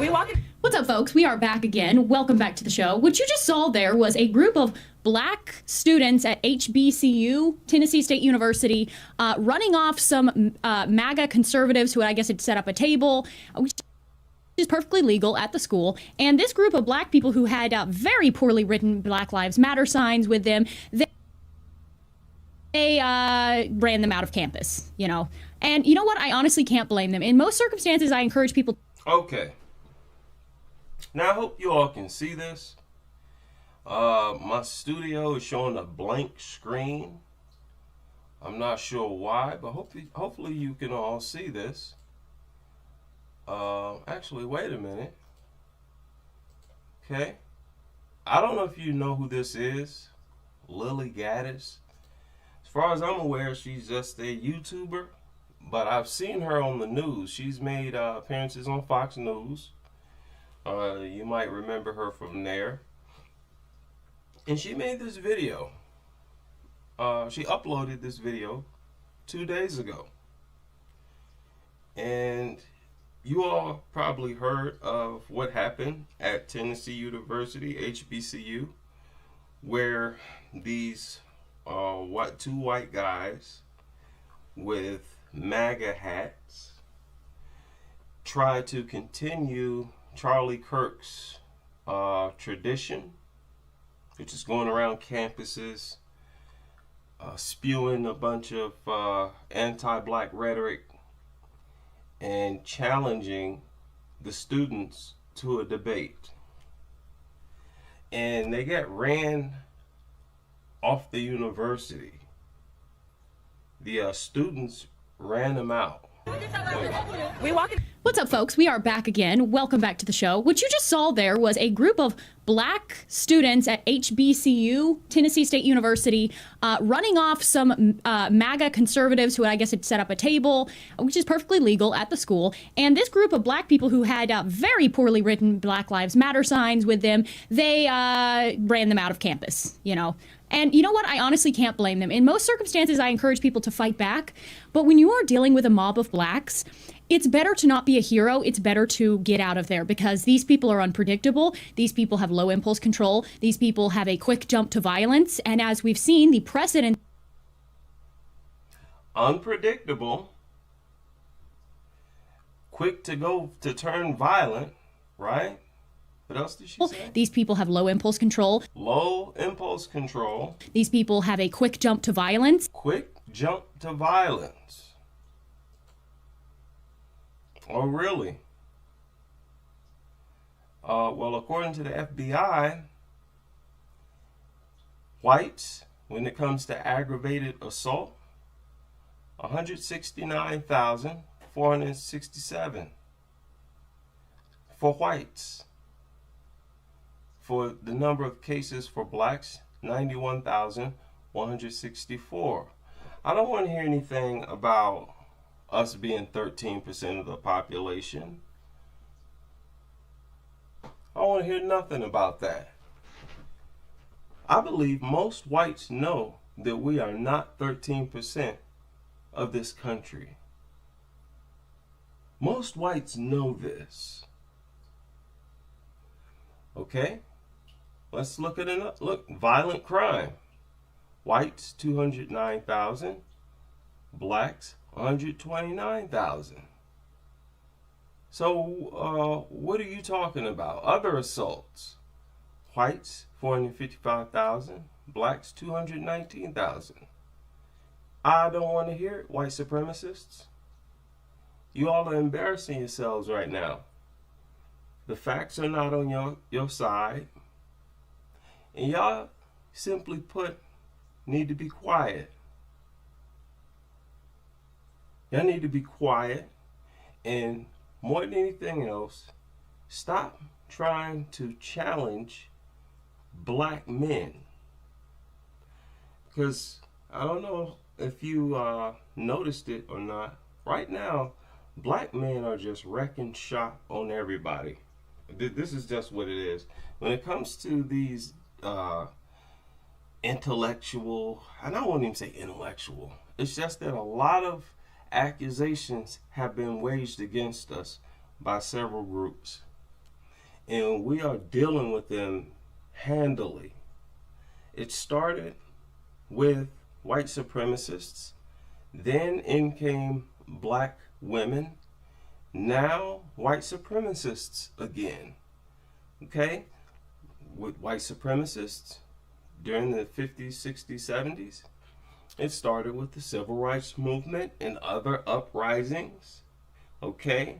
What's up, folks? We are back again. Welcome back to the show. What you just saw there was a group of black students at HBCU, Tennessee State University, running off some MAGA conservatives who I guess had set up a table, which is perfectly legal at the school. And this group of black people who had very poorly written Black Lives Matter signs with them, they ran them out of campus, you know. And you know what? I honestly can't blame them. In most circumstances, I encourage people. Okay. Now I hope you all can see this. My studio is showing a blank screen. I'm not sure why, but hopefully you can all see this. Actually, wait a minute. Okay. I don't know if you know who this is. Lily Gaddis. As far as I'm aware, she's just a YouTuber, but I've seen her on the news. She's made appearances on Fox News. You might remember her from there. And she made this video. She uploaded this video 2 days ago. And you all probably heard of what happened at Tennessee University, HBCU, where these two white guys with MAGA hats tried to continue Charlie Kirk's tradition, which is going around campuses spewing a bunch of anti-black rhetoric and challenging the students to a debate. And they got ran off the university. The students ran them out. What's up, folks? We are back again. Welcome back to the show. What you just saw there was a group of black students at HBCU, Tennessee State University, running off some MAGA conservatives who I guess had set up a table, which is perfectly legal at the school. And this group of black people who had very poorly written Black Lives Matter signs with them, they ran them out of campus, you know. And you know what? I honestly can't blame them. In most circumstances, I encourage people to fight back. But when you are dealing with a mob of blacks, it's better to not be a hero. It's better to get out of there because these people are unpredictable. These people have low impulse control. These people have a quick jump to violence. And as we've seen, the precedent. Unpredictable. Quick to turn violent, right? What else did she say? These people have low impulse control. Low impulse control. These people have a quick jump to violence. Quick jump to violence. Oh, really? Well, according to the FBI, whites, when it comes to aggravated assault, 169,467 for whites. For the number of cases for blacks, 91,164. I don't want to hear anything about us being 13% of the population. I don't want to hear nothing about that. I believe most whites know that we are not 13% of this country. Most whites know this. Okay? Let's look at it. Look, violent crime. Whites, 209,000. Blacks, 129,000. So, what are you talking about? Other assaults. Whites, 455,000. Blacks, 219,000. I don't want to hear it, white supremacists. You all are embarrassing yourselves right now. The facts are not on your side. And y'all, simply put, need to be quiet. Y'all need to be quiet. And more than anything else, stop trying to challenge black men. Because I don't know if you noticed it or not. Right now, black men are just wrecking shop on everybody. This is just what it is. When it comes to these intellectual, and I won't even say intellectual, it's just that a lot of accusations have been waged against us by several groups. and we are dealing with them handily. It started with white supremacists, then in came black women, now white supremacists again. Okay? With white supremacists during the 50s, 60s, 70s, it started with the civil rights movement and other uprisings. Okay?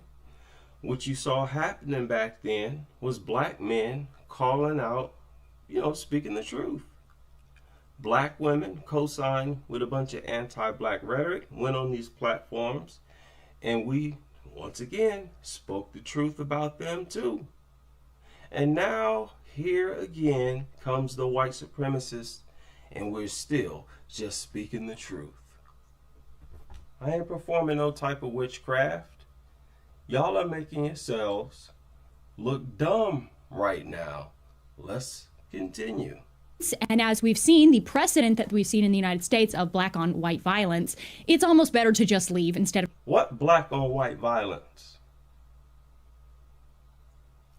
What you saw happening back then was black men calling out, speaking the truth. Black women co-signed with a bunch of anti-black rhetoric, went on these platforms, and we, once again, spoke the truth about them too. And now, here again comes the white supremacists, and we're still just speaking the truth. I ain't performing no type of witchcraft. Y'all are making yourselves look dumb right now. Let's continue. And as we've seen, the precedent that we've seen in the United States of black on white violence, it's almost better to just leave instead of... What black on white violence?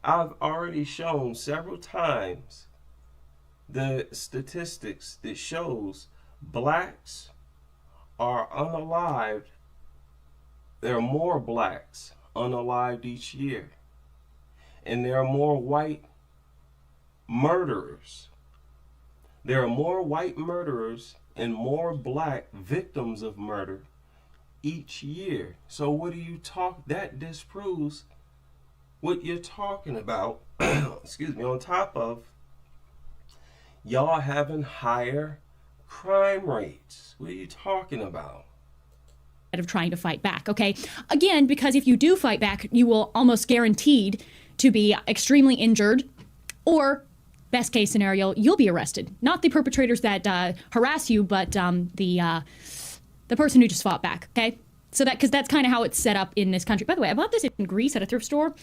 I've already shown several times the statistics that shows blacks are unalived. There are more blacks unalived each year. And there are more white murderers. There are more white murderers and more black victims of murder each year. So what do you talk? That disproves what you're talking about. Excuse me. On top of y'all having higher crime rates. What are you talking about? Of trying to fight back, okay? Again, because if you do fight back, you will almost guaranteed to be extremely injured, or best case scenario, you'll be arrested. Not the perpetrators that harass you, but the person who just fought back, okay? So because that's kind of how it's set up in this country. By the way, I bought this in Greece at a thrift store,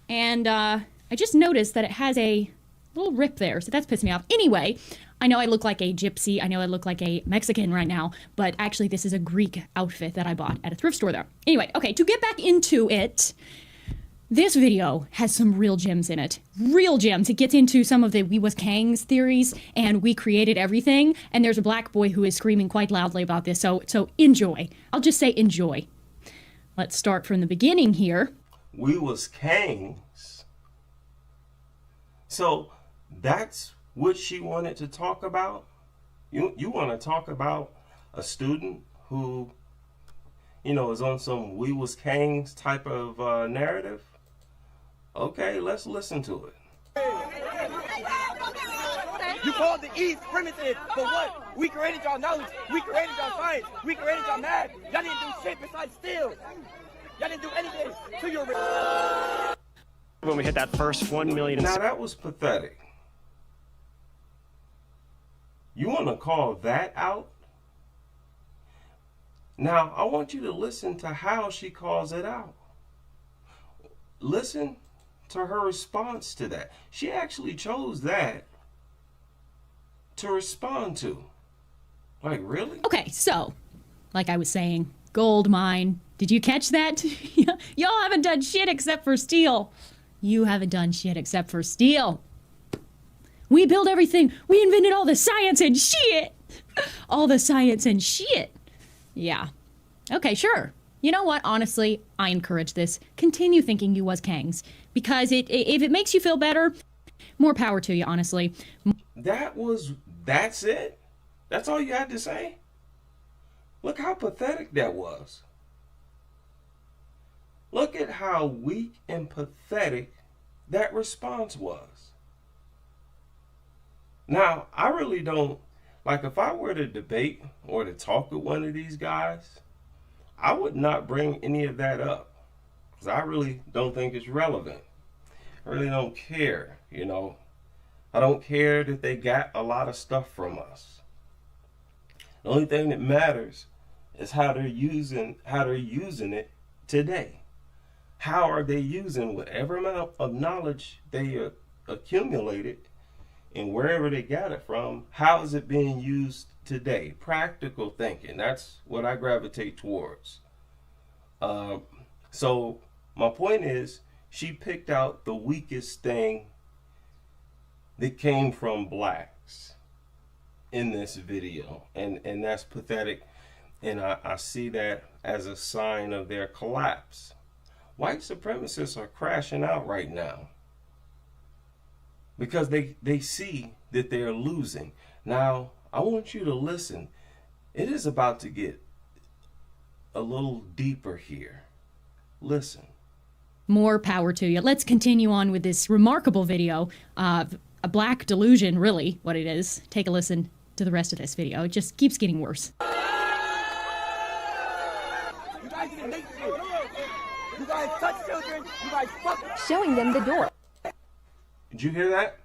and I just noticed that it has a little rip there, so that's pissing me off. Anyway, I know I look like a gypsy. I know I look like a Mexican right now, but actually this is a Greek outfit that I bought at a thrift store there. Anyway, okay, to get back into it, this video has some real gems in it. Real gems. It gets into some of the we was Kangs theories and we created everything, and there's a black boy who is screaming quite loudly about this, so enjoy. I'll just say enjoy. Let's start from the beginning here. We was Kangs. So that's what she wanted to talk about? You want to talk about a student who, is on some we was Kangs type of narrative? Okay, let's listen to it. You called the East primitive, but what? We created y'all knowledge, we created y'all science, we created y'all math. Y'all didn't do shit besides steal. Y'all didn't do anything to your... When we hit that first 1 million... Now that was pathetic. You want to call that out? Now, I want you to listen to how she calls it out. Listen to her response to that. She actually chose that to respond to. Like, really? Okay, so, like I was saying, gold mine. Did you catch that? Y'all haven't done shit except for steal. You haven't done shit except for steal. We built everything. We invented all the science and shit. All the science and shit. Yeah. Okay, sure. You know what? Honestly, I encourage this. Continue thinking you was Kangs. Because if it makes you feel better, more power to you, honestly. That's it? That's all you had to say? Look how pathetic that was. Look at how weak and pathetic that response was. Now, I really don't, if I were to debate or to talk with one of these guys, I would not bring any of that up. Because I really don't think it's relevant. I really don't care, I don't care that they got a lot of stuff from us. The only thing that matters is how they're using it today. How are they using whatever amount of knowledge they accumulated, and wherever they got it from, how is it being used today? Practical thinking. That's what I gravitate towards. So my point is, she picked out the weakest thing that came from blacks in this video, and that's pathetic, and I see that as a sign of their collapse. White supremacists are crashing out right now because they see that they're losing. Now, I want you to listen. It is about to get a little deeper here. Listen. More power to you. Let's continue on with this remarkable video of a black delusion, really, what it is. Take a listen to the rest of this video. It just keeps getting worse. You guys didn't make shit. You guys touch children. You guys fucking Showing them the door. Did you hear that?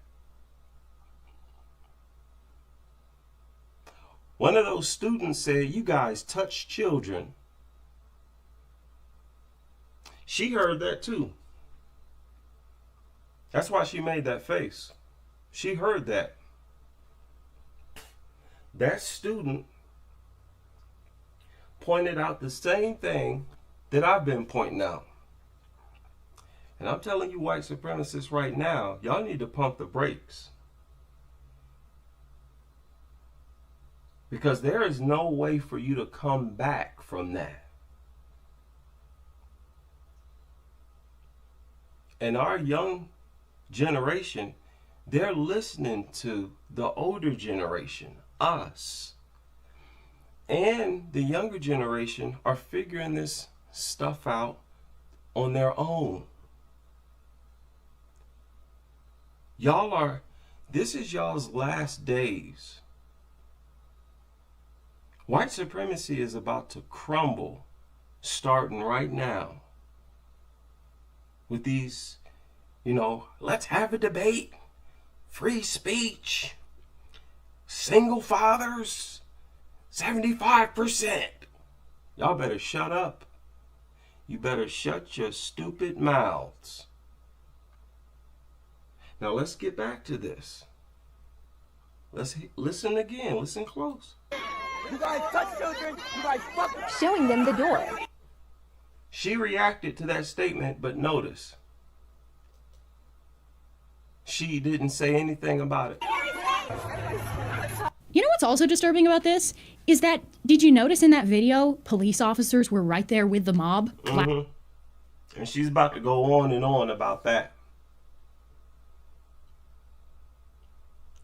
One of those students said, "You guys touch children." She heard that too. That's why she made that face. She heard that. That student pointed out the same thing that I've been pointing out. And I'm telling you, white supremacists right now, y'all need to pump the brakes. Because there is no way for you to come back from that. And our young generation, they're listening to the older generation, us. And the younger generation are figuring this stuff out on their own. This is y'all's last days. White supremacy is about to crumble, starting right now. With these, let's have a debate, free speech, single fathers, 75%. Y'all better shut up. You better shut your stupid mouths. Now let's get back to this. Let's listen again. Listen close. You guys touch children. You guys fucking Showing them the door. She reacted to that statement, but notice, she didn't say anything about it. You know what's also disturbing about this? Is that, did you notice in that video, police officers were right there with the mob? And she's about to go on and on about that.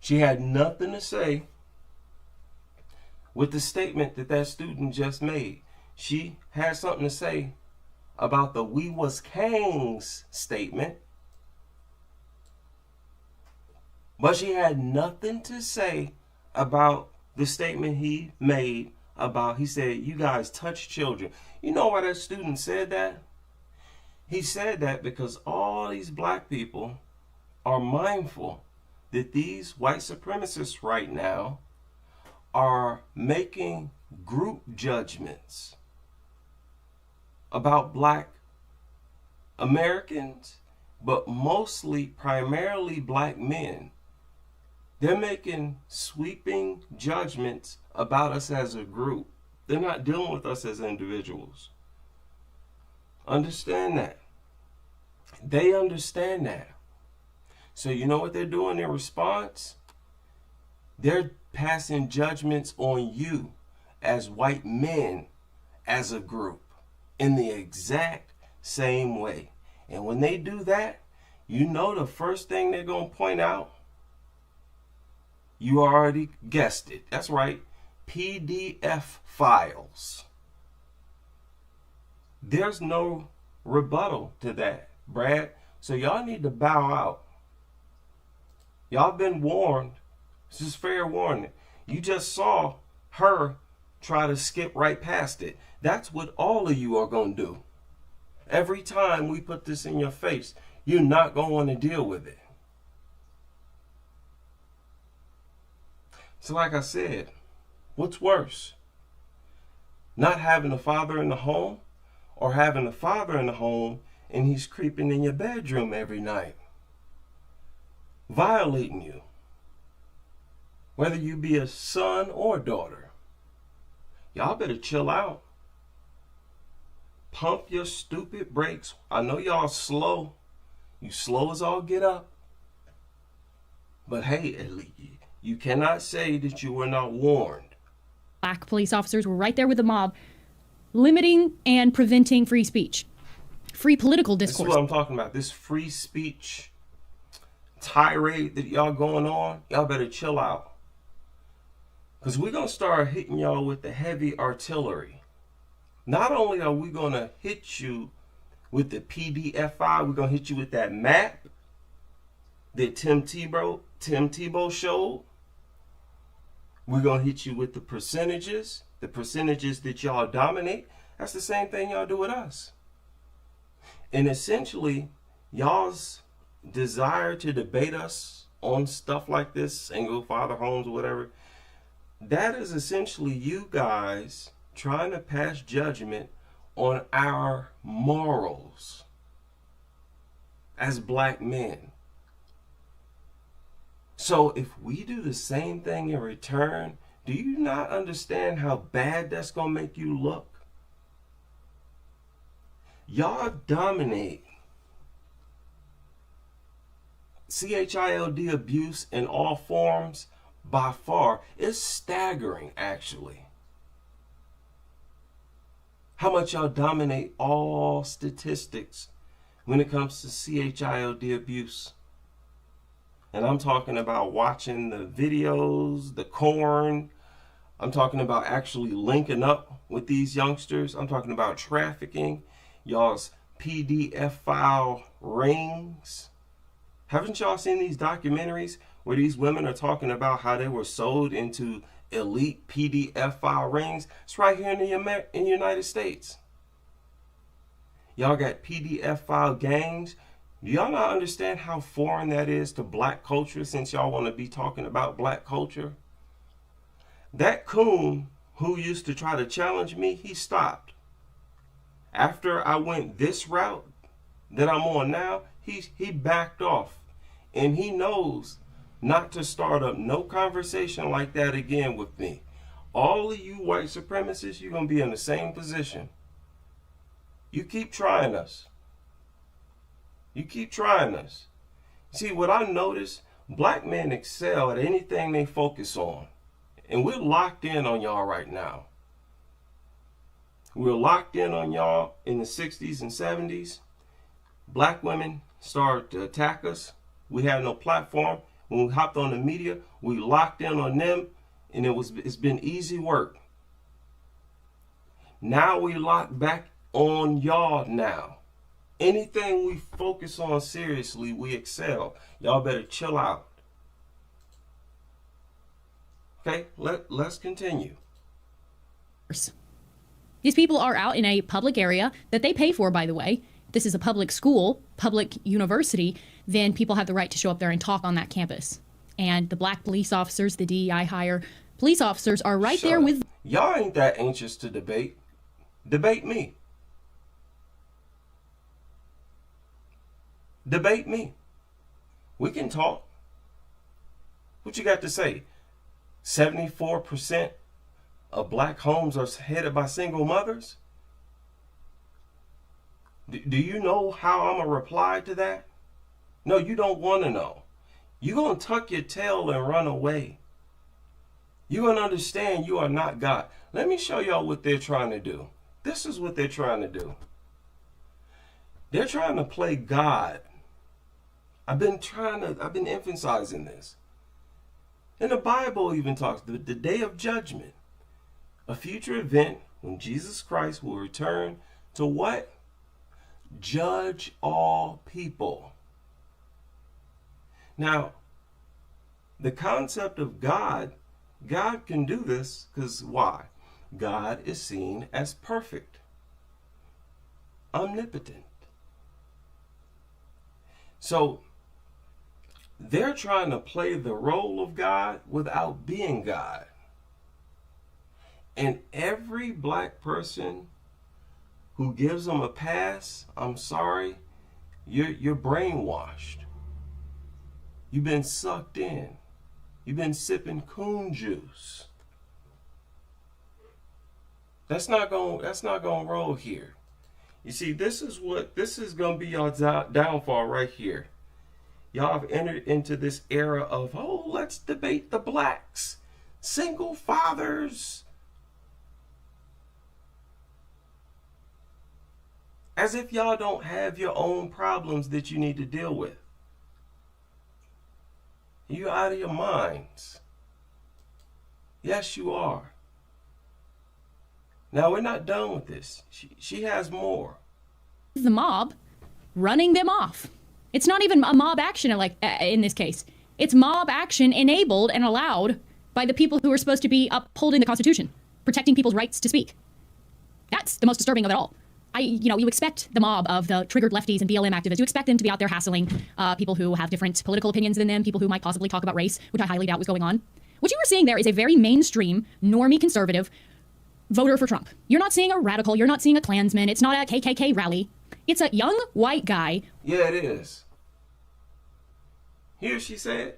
She had nothing to say with the statement that student just made. She had something to say about the "we was Kangs" statement, but she had nothing to say about the statement he made about, he said, "You guys touch children." You know why that student said that? He said that because all these black people are mindful that these white supremacists right now are making group judgments about black Americans, but primarily black men. They're making sweeping judgments about us as a group. They're not dealing with us as individuals. Understand that. They understand that. So you know what they're doing in response? They're passing judgments on you as white men, as a group, in the exact same way. And when they do that, you know the first thing they're going to point out? You already guessed it. That's right. PDF files. There's no rebuttal to that, Brad. So y'all need to bow out. Y'all been warned. This is fair warning. You just saw her try to skip right past it. That's what all of you are going to do. Every time we put this in your face, you're not going to want to deal with it. So like I said, what's worse? Not having a father in the home, or having a father in the home and he's creeping in your bedroom every night, violating you, whether you be a son or daughter. Y'all better chill out. Pump your stupid brakes. I know y'all slow. You slow as all get up. But hey, you cannot say that you were not warned. Black police officers were right there with the mob, limiting and preventing free speech, free political This is discourse. what I'm talking about. This free speech tirade that y'all going on, y'all better chill out. Because we're going to start hitting y'all with the heavy artillery. Not only are we going to hit you with the PDF file, we're going to hit you with that map that Tim Tebow showed. We're going to hit you with the percentages that y'all dominate. That's the same thing y'all do with us. And essentially, y'all's desire to debate us on stuff like this, single father homes or whatever, that is essentially you guys trying to pass judgment on our morals as black men. So if we do the same thing in return, do you not understand how bad that's going to make you look? Y'all dominate CHILD abuse in all forms by far. It's staggering, actually, how much y'all dominate all statistics when it comes to CHILD abuse. And I'm talking about watching the videos, the corn. I'm talking about actually linking up with these youngsters. I'm talking about trafficking, y'all's PDF file rings. Haven't y'all seen these documentaries where these women are talking about how they were sold into elite PDF file rings? It's right here in the United States. Y'all got PDF file gangs. Do y'all not understand how foreign that is to black culture, since y'all want to be talking about black culture? That coon who used to try to challenge me, he stopped. After I went this route that I'm on now, he backed off. And he knows not to start up no conversation like that again with me. All of you white supremacists, you're going to be in the same position. You keep trying us. You keep trying us. See, what I noticed, black men excel at anything they focus on. And we're locked in on y'all right now. We're locked in on y'all in the 60s and 70s. Black women started to attack us. We had no platform. When we hopped on the media, we locked in on them, and it's been easy work. Now we lock back on y'all now. Anything we focus on seriously, we excel. Y'all better chill out. Okay, let's continue. These people are out in a public area that they pay for, by the way. This is a public school, public university. Then people have the right to show up there and talk on that campus. And the black police officers, the DEI hire police officers, are right there with... Y'all ain't that anxious to debate. Debate me. Debate me. We can talk. What you got to say? 74% of black homes are headed by single mothers? Do you know how I'm going to reply to that? No, you don't want to know. You're going to tuck your tail and run away. You're going to understand you are not God. Let me show y'all what they're trying to do. This is what they're trying to do. They're trying to play God. I've been emphasizing this. And the Bible even talks the day of judgment, a future event when Jesus Christ will return to what? Judge all people. Now, the concept of God can do this because why? God is seen as perfect, omnipotent. So they're trying to play the role of God without being God. And every black person who gives them a pass, I'm sorry, you're brainwashed. You've been sucked in. You've been sipping coon juice. That's not gonna roll here. You see, this is going to be your downfall right here. Y'all have entered into this era of, oh, let's debate the blacks, single fathers. As if y'all don't have your own problems that you need to deal with. You're out of your minds. Yes, you are. Now, we're not done with this. She has more. The mob running them off. It's not even a mob action like in this case. It's mob action enabled and allowed by the people who are supposed to be upholding the Constitution, protecting people's rights to speak. That's the most disturbing of it all. You expect the mob of the triggered lefties and BLM activists, you expect them to be out there hassling people who have different political opinions than them, people who might possibly talk about race, which I highly doubt was going on. What you were seeing there is a very mainstream, normie conservative voter for Trump. You're not seeing a radical. You're not seeing a Klansman. It's not a KKK rally. It's a young white guy. Yeah, it is. Here she said.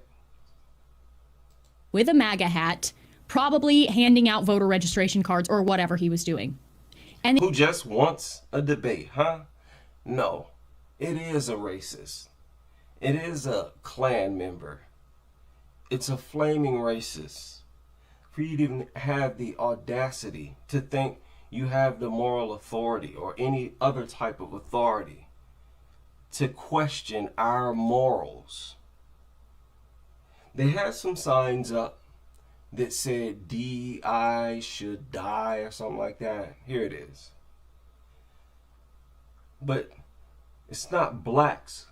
With a MAGA hat, probably handing out voter registration cards or whatever he was doing. And who just wants a debate, huh? No, it is a racist. It is a Klan member. It's a flaming racist. For you to even have the audacity to think you have the moral authority or any other type of authority to question our morals. They had some signs up that said DEI should die or something like that. Here it is. But it's not blacks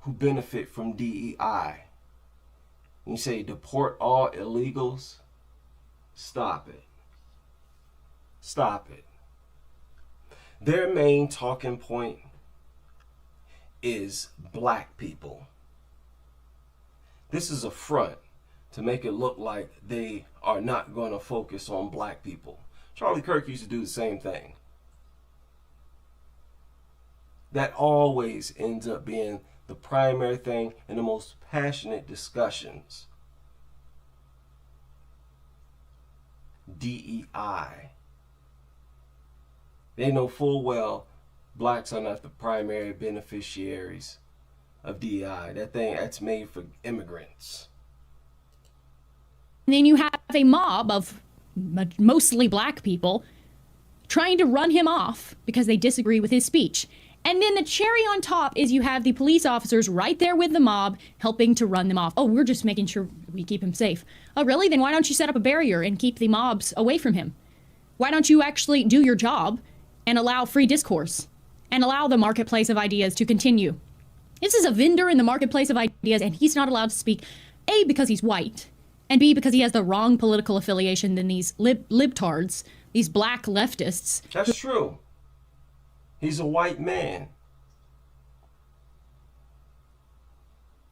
who benefit from DEI. You say deport all illegals. Stop it. Stop it. Their main talking point is black people. This is a front to make it look like they are not going to focus on black people. Charlie Kirk used to do the same thing. That always ends up being the primary thing in the most passionate discussions. DEI. They know full well blacks are not the primary beneficiaries of DEI. That's made for immigrants. then you have a mob of mostly black people trying to run him off because they disagree with his speech. And then the cherry on top is you have the police officers right there with the mob helping to run them off. Oh, we're just making sure we keep him safe. Oh, really? Then why don't you set up a barrier and keep the mobs away from him? Why don't you actually do your job and allow free discourse and allow the marketplace of ideas to continue? This is a vendor in the marketplace of ideas, and he's not allowed to speak, A, because he's white, and B, because he has the wrong political affiliation than these libtards, these black leftists. That's true. He's a white man.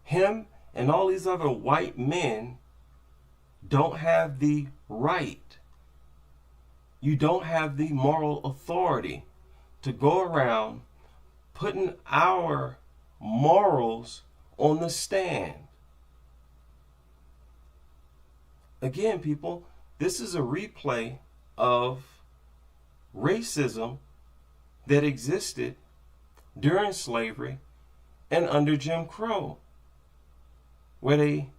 Him and all these other white men don't have the right. You don't have the moral authority to go around putting our morals on the stand. Again, people, this is a replay of racism that existed during slavery and under Jim Crow, where they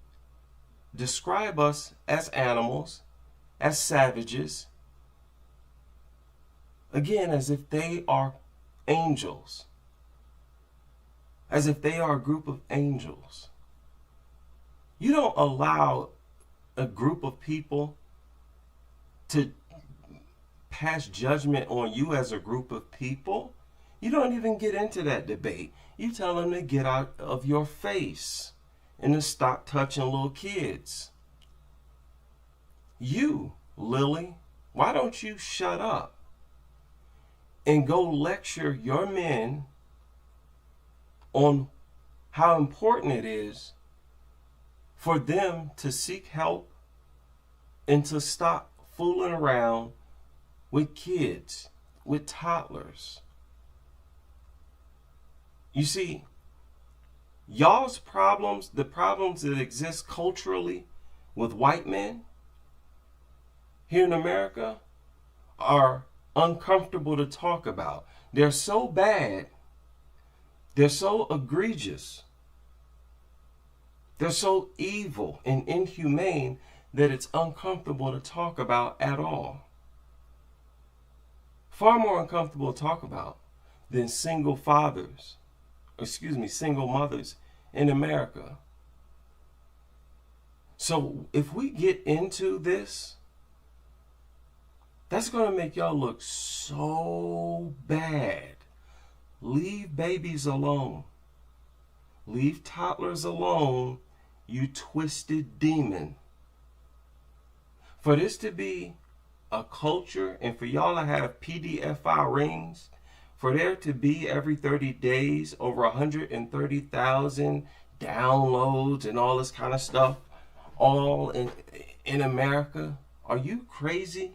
describe us as animals, as savages, again, as if they are angels, as if they are a group of angels. You don't allow a group of people to pass judgment on you as a group of people. You don't even get into that debate. You tell them to get out of your face and to stop touching little kids. You, Lily, why don't you shut up and go lecture your men on how important it is for them to seek help and to stop fooling around with kids, with toddlers. You see, y'all's problems, the problems that exist culturally with white men here in America, are uncomfortable to talk about. They're so bad. They're so egregious. They're so evil and inhumane that it's uncomfortable to talk about at all. Far more uncomfortable to talk about than single mothers in America. So if we get into this, that's going to make y'all look so bad. Leave babies alone. Leave toddlers alone, you twisted demon. For this to be a culture and for y'all to have PDF file rings, for there to be every 30 days over 130,000 downloads and all this kind of stuff, all in America, are you crazy?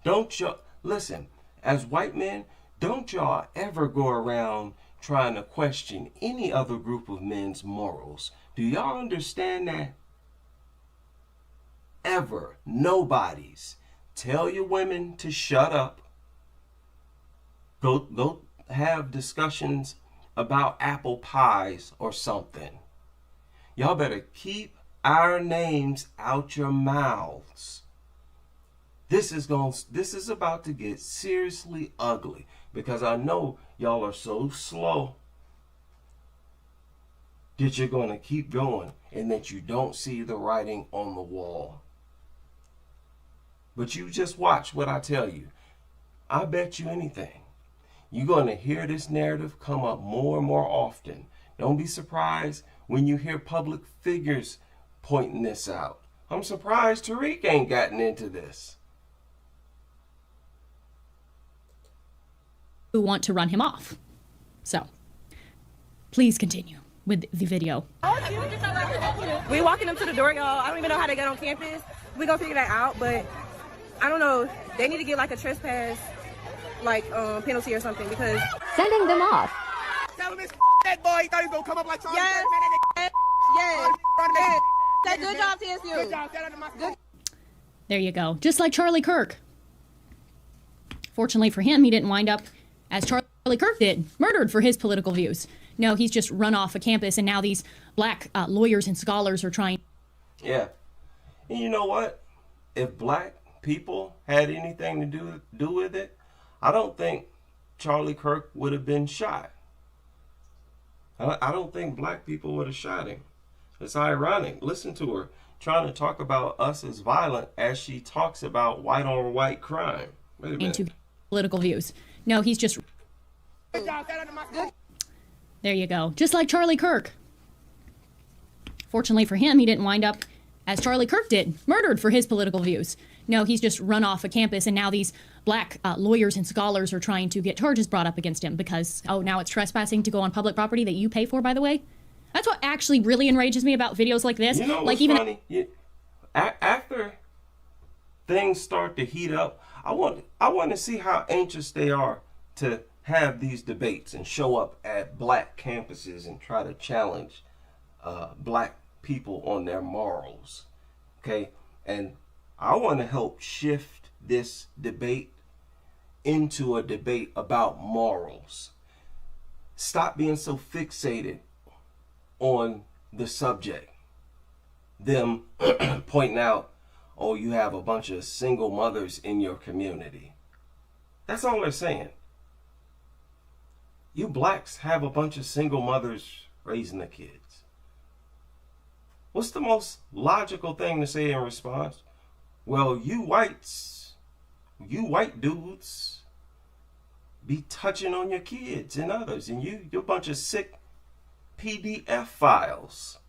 Don't y'all, listen, as white men, don't y'all ever go around trying to question any other group of men's morals. Do y'all understand that? Ever. Nobody's. Tell your women to shut up. Go have discussions about apple pies or something. Y'all better keep our names out your mouths. This is about to get seriously ugly because I know y'all are so slow that you're going to keep going and that you don't see the writing on the wall. But you just watch what I tell you. I bet you anything. You're going to hear this narrative come up more and more often. Don't be surprised when you hear public figures pointing this out. I'm surprised Tariq ain't gotten into this. Who want to run him off. So, please continue with the video. We walking them to the door, y'all. I don't even know how they got on campus. We gonna figure that out, but I don't know. They need to get like a trespass, like penalty or something because Sending them off. Tell him it's that boy. He thought he was gonna come up like Charlie. yes, Kirk, yes, man, yes. Say good job, TSU. Good job. Shout out to my There you go. Just like Charlie Kirk. Fortunately for him, he didn't wind up as Charlie Kirk did, murdered for his political views. No, he's just run off a campus, and now these black lawyers and scholars are trying. Yeah. And you know what? If black people had anything to do with it, I don't think Charlie Kirk would have been shot. I don't think black people would have shot him. It's ironic. Listen to her trying to talk about us as violent as she talks about white on white crime. Wait a minute. Into political views. No, he's just. Good job. Shout out to my There you go. Just like Charlie Kirk. Fortunately for him, he didn't wind up as Charlie Kirk did, murdered for his political views. No, he's just run off a campus, and now these black lawyers and scholars are trying to get charges brought up against him because, oh, now it's trespassing to go on public property that you pay for, by the way. That's what actually really enrages me about videos like this. You know what's like even funny? After things start to heat up, I want to see how anxious they are to have these debates and show up at black campuses and try to challenge black people on their morals. Okay? And I want to help shift this debate into a debate about morals. Stop being so fixated on the subject. Them pointing out, oh, you have a bunch of single mothers in your community. That's all they're saying. You blacks have a bunch of single mothers raising the kids. What's the most logical thing to say in response? Well, you white dudes be touching on your kids and others, and you're a bunch of sick PDF files.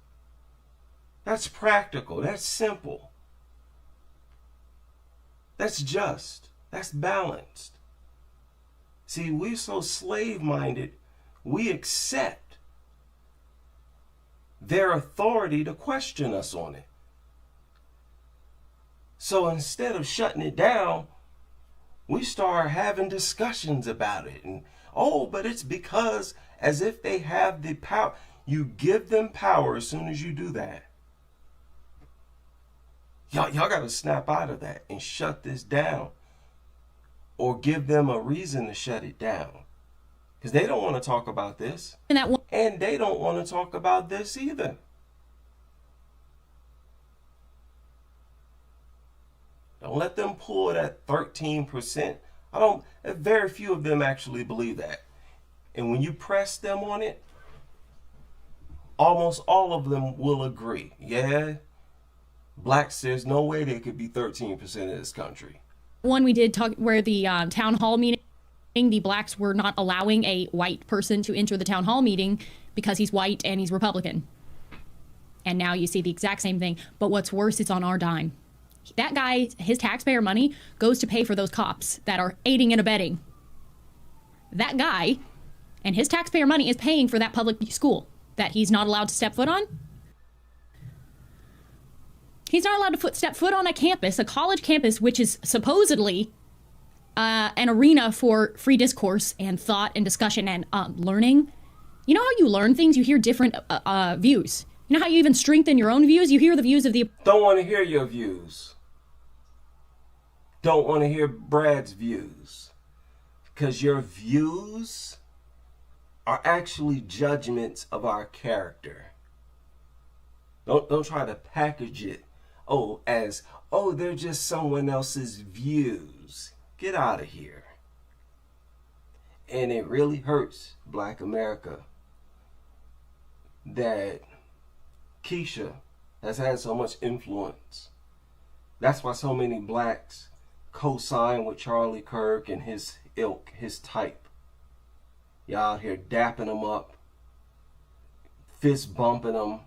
That's practical. That's simple. That's just. That's balanced. See, we're so slave-minded, we accept their authority to question us on it. So instead of shutting it down, we start having discussions about it. And, oh, but it's because as if they have the power. You give them power as soon as you do that. Y'all got to snap out of that and shut this down. or give them a reason to shut it down. Because they don't want to talk about this. And they don't want to talk about this either. Don't let them pull that 13%. Very few of them actually believe that. And when you press them on it, almost all of them will agree. Yeah, blacks, there's no way they could be 13% of this country. One we did talk where the town hall meeting, the blacks were not allowing a white person to enter the town hall meeting because he's white and he's Republican. And now you see the exact same thing. But what's worse, it's on our dime. That guy, his taxpayer money goes to pay for those cops that are aiding and abetting. That guy and his taxpayer money is paying for that public school that he's not allowed to step foot on. He's not allowed to step foot on a campus, a college campus, which is supposedly an arena for free discourse and thought and discussion and learning. You know how you learn things? You hear different views. You know how you even strengthen your own views? You hear the views of the... Don't want to hear your views. Don't want to hear Brad's views. Because your views are actually judgments of our character. Don't try to package it as they're just someone else's views. Get out of here. And it really hurts Black America that Keisha has had so much influence. That's why so many blacks co-sign with Charlie Kirk and his ilk, his type. Y'all out here dapping them up, fist bumping them,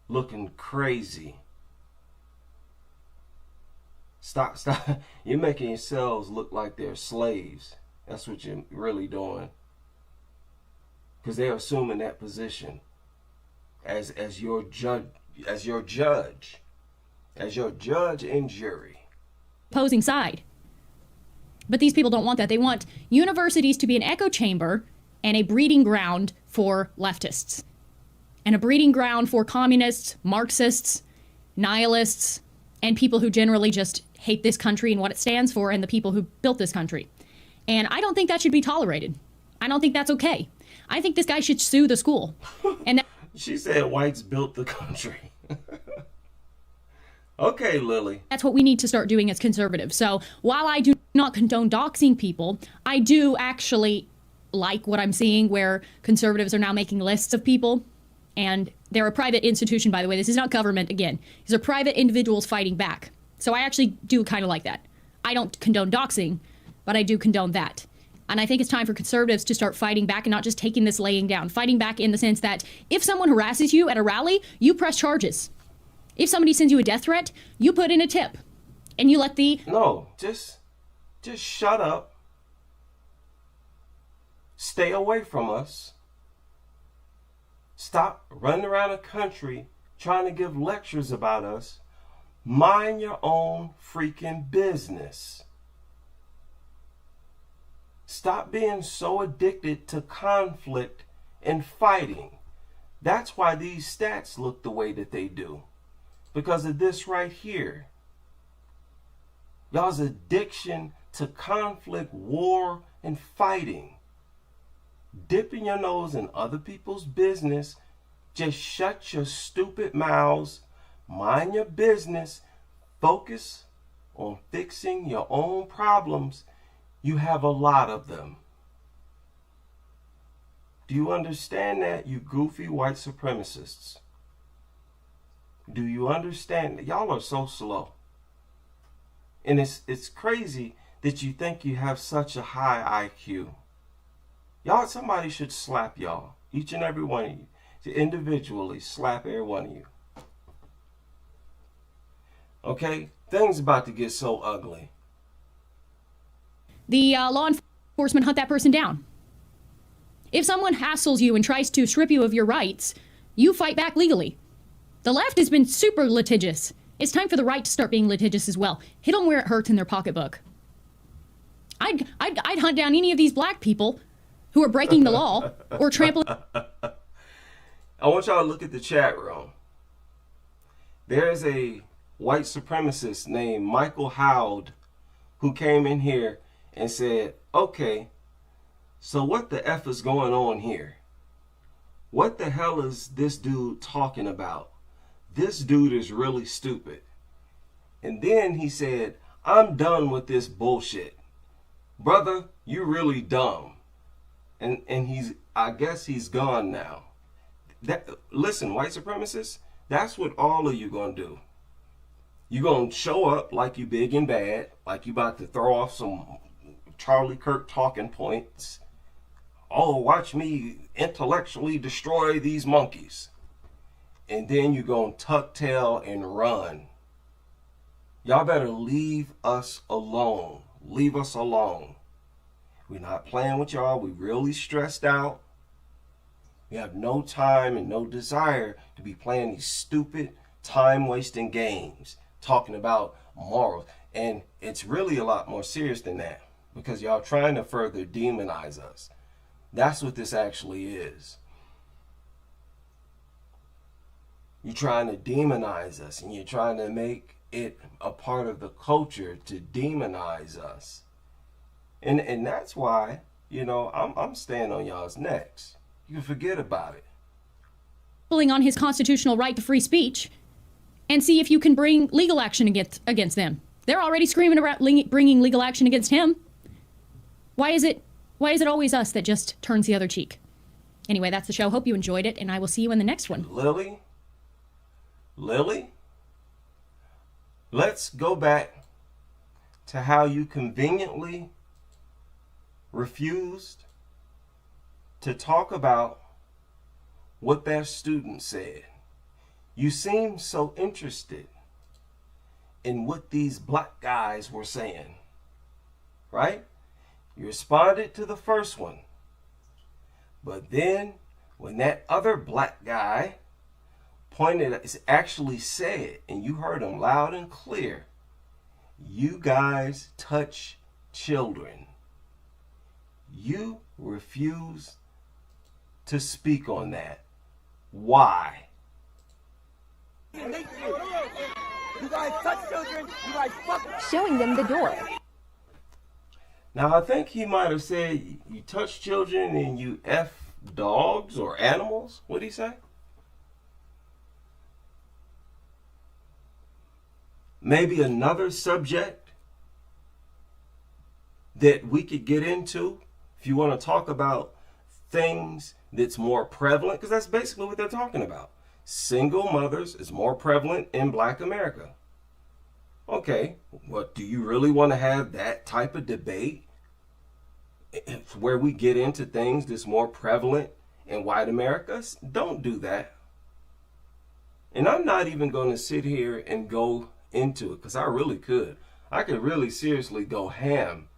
looking crazy. Stop. You're making yourselves look like they're slaves. That's what you're really doing. Because they're assuming that position as your judge and jury. Opposing side. But these people don't want that. They want universities to be an echo chamber and a breeding ground for leftists. And a breeding ground for communists, Marxists, nihilists, and people who generally just hate this country and what it stands for and the people who built this country. And I don't think that should be tolerated. I don't think that's okay. I think this guy should sue the school. And she said whites built the country. Okay, Lily. That's what we need to start doing as conservatives. So while I do not condone doxing people, I do actually like what I'm seeing where conservatives are now making lists of people. And they're a private institution, by the way. This is not government, again. These are private individuals fighting back. So I actually do kind of like that. I don't condone doxing, but I do condone that. And I think it's time for conservatives to start fighting back and not just taking this laying down. Fighting back in the sense that if someone harasses you at a rally, you press charges. If somebody sends you a death threat, you put in a tip. And you let the... No, just shut up. Stay away from us. Stop running around the country trying to give lectures about us. Mind your own freaking business. Stop being so addicted to conflict and fighting. That's why these stats look the way that they do. Because of this right here. Y'all's addiction to conflict, war, and fighting. Dipping your nose in other people's business. Just shut your stupid mouths. Mind your business. Focus on fixing your own problems. You have a lot of them. Do you understand that, you goofy white supremacists? Do you understand that? Y'all are so slow. And it's crazy that you think you have such a high IQ. Y'all, somebody should slap y'all. Each and every one of you. To individually slap every one of you. Okay? Things about to get so ugly. The law enforcement hunt that person down. If someone hassles you and tries to strip you of your rights, you fight back legally. The left has been super litigious. It's time for the right to start being litigious as well. Hit them where it hurts in their pocketbook. I'd hunt down any of these black people who are breaking the law or trampling. I want y'all to look at the chat room. There's a white supremacist named Michael Howard who came in here and said, okay, so what the F is going on here? What the hell is this dude talking about? This dude is really stupid. And then he said, I'm done with this bullshit. Brother, you really dumb. And I guess he's gone now. Listen, white supremacists, that's what all of you gonna do. You gonna show up like you big and bad, like you about to throw off some Charlie Kirk talking points. Oh, watch me intellectually destroy these monkeys. And then you gonna tuck tail and run. Y'all better leave us alone. Leave us alone. We're not playing with y'all. We really stressed out. We have no time and no desire to be playing these stupid time-wasting games, talking about morals. And it's really a lot more serious than that, because y'all trying to further demonize us. That's what this actually is. You're trying to demonize us, and you're trying to make it a part of the culture to demonize us. And that's why, you know, I'm staying on y'all's necks. You can forget about it. On his constitutional right to free speech, and see if you can bring legal action against them. They're already screaming about bringing legal action against him. Why is it always us that just turns the other cheek? Anyway, that's the show. Hope you enjoyed it, and I will see you in the next one. Lily, let's go back to how you conveniently refused to talk about what that student said. You seem so interested in what these black guys were saying, right? You responded to the first one. But then when that other black guy actually said, and you heard him loud and clear, you guys touch children. You refuse to speak on that. Why? You guys touch children, you guys fuck. Showing them the door. Now, I think he might have said you touch children and you F dogs or animals. What did he say? Maybe another subject that we could get into if you want to talk about things that's more prevalent, because that's basically what they're talking about. Single mothers is more prevalent in Black America. Okay, well, do you really want to have that type of debate where we get into things that's more prevalent in white America? Don't do that. And I'm not even going to sit here and go into it, because I really could. I could really seriously go ham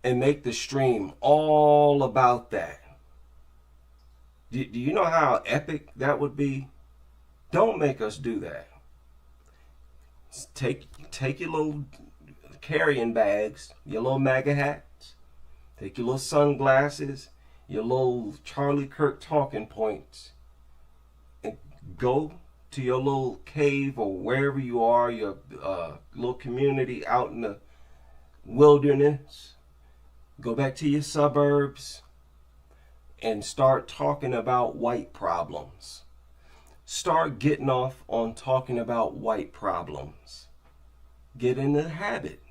and make the stream all about that. Do you know how epic that would be? Don't make us do that. Take your little carrying bags, your little MAGA hats, take your little sunglasses, your little Charlie Kirk talking points, and go to your little cave or wherever you are, your little community out in the wilderness. Go back to your suburbs and start talking about white problems. Start getting off on talking about white problems. Get in the habit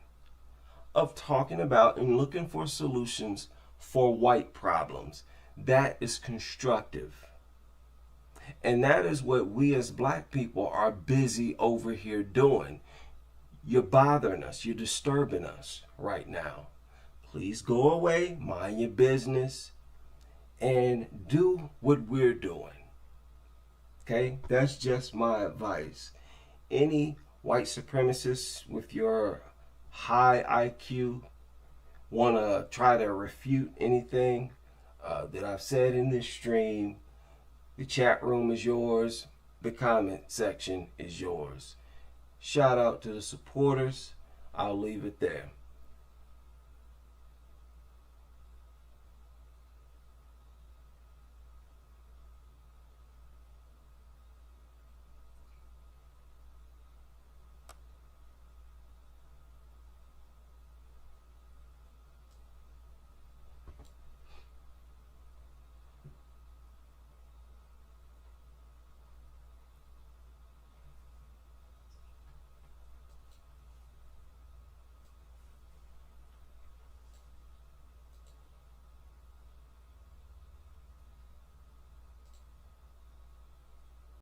of talking about and looking for solutions for white problems. That is constructive. And that is what we as Black people are busy over here doing. You're bothering us. You're disturbing us right now. Please go away, mind your business, and do what we're doing. Okay? That's just my advice. Any white supremacists with your high IQ want to try to refute anything that I've said in this stream, the chat room is yours. The comment section is yours. Shout out to the supporters. I'll leave it there.